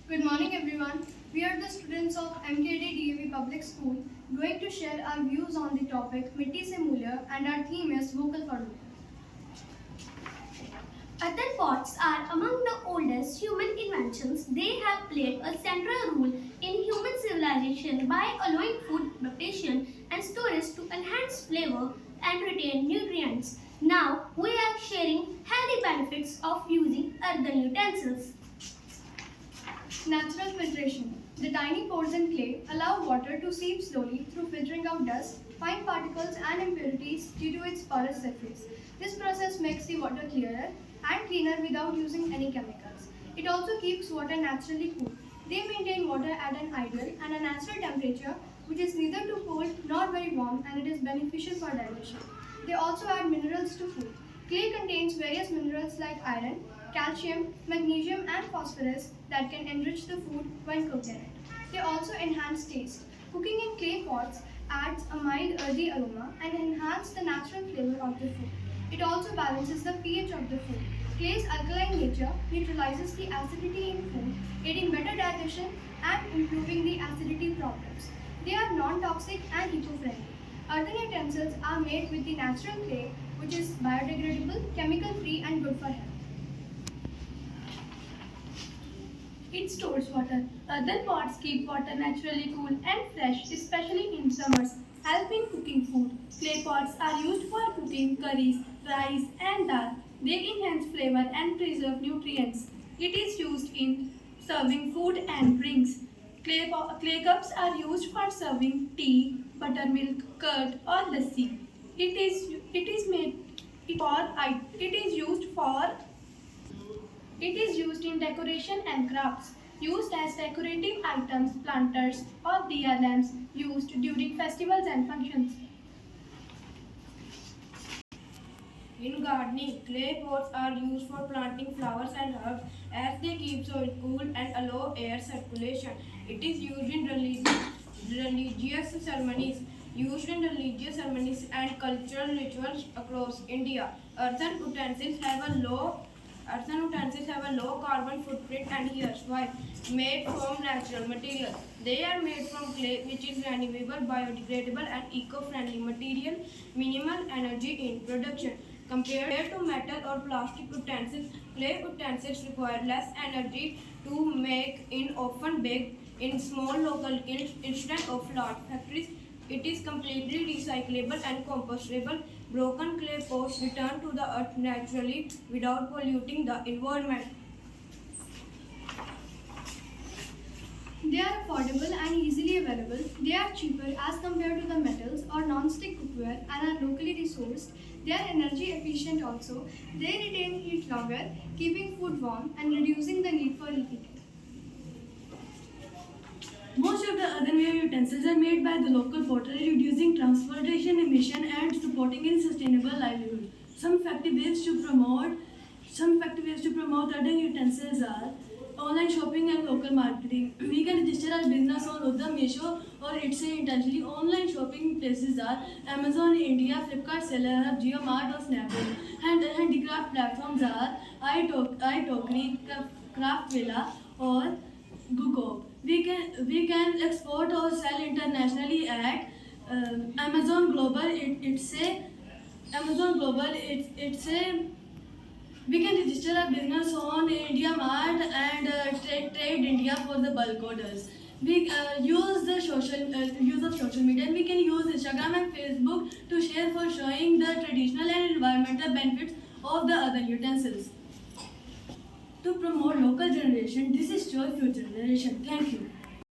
Good morning everyone. We are the students of MKD DAV Public School going to share our views on the topic Mitti Se Mulya and our theme is Vocal for Local. Earthen pots are among the oldest human inventions. They have played a central role in human civilization by allowing food preparation and storage to enhance flavor and retain nutrients. Now we are sharing healthy benefits of using earthen utensils. Natural filtration. The tiny pores in clay allow water to seep slowly through filtering out dust, fine particles and impurities due to its porous surface. This process makes the water clearer and cleaner without using any chemicals. It also keeps water naturally cool. They maintain water at an ideal and a natural temperature which is neither too cold nor very warm, and it is beneficial for digestion. They also add minerals to food. Clay contains various minerals like iron, calcium, magnesium and phosphorus that can enrich the food when cooked in it. They also enhance taste. Cooking in clay pots adds a mild earthy aroma and enhances the natural flavor of the food. It also balances the pH of the food. Clay's alkaline nature neutralizes the acidity in food, aiding better digestion and improving the acidity problems. They are non-toxic and eco-friendly. Earthen utensils are made with the natural clay, which is biodegradable, chemical-free and good for health. It stores water. Earthen pots keep water naturally cool and fresh, especially in summers, help in cooking food. Clay pots are used for cooking curries, rice and dal. They enhance flavor and preserve nutrients. It is used in serving food and drinks. Clay cups are used for serving tea, buttermilk, curd or lassi. It is made for it is used for it is used in decoration and crafts, used as decorative items, planters or diya lamps used during festivals and functions. In gardening, clay pots are used for planting flowers and herbs as they keep soil cool and allow air circulation. It is used in religious ceremonies, and cultural rituals across India. Earthen utensils have a low carbon footprint, and here's why. Made from natural materials. They are made from clay, which is renewable, biodegradable and eco-friendly material, minimal energy in production. Compared to metal or plastic utensils, clay utensils require less energy to make and often baked in small local kilns instead of large factories. It is completely recyclable and compostable. Broken clay pots return to the earth naturally without polluting the environment. They are affordable and easily available. They are cheaper as compared to the metals or non-stick cookware and are locally resourced. They are energy efficient also. They retain heat longer, keeping food warm and reducing the need for reheating. Most of the earthenware utensils are made by the local pottery, reducing transportation emission and supporting a sustainable livelihood. Some effective ways to promote earthen utensils are online shopping and local marketing. We can register our business on Uddam, Meesho or Etsy intentionally. Online shopping places are Amazon India, Flipkart, Seller Hub, JioMart or Snapdeal. Handicraft platforms are iTalkery, Craftvilla or Google. We can export or sell internationally at Amazon Global. It's a we can register a business on India Mart and Trade India for the bulk orders. We use of social media, and we can use Instagram and Facebook to share for showing the traditional and environmental benefits of the other utensils. To promote local generation, this is your future generation. Thank you.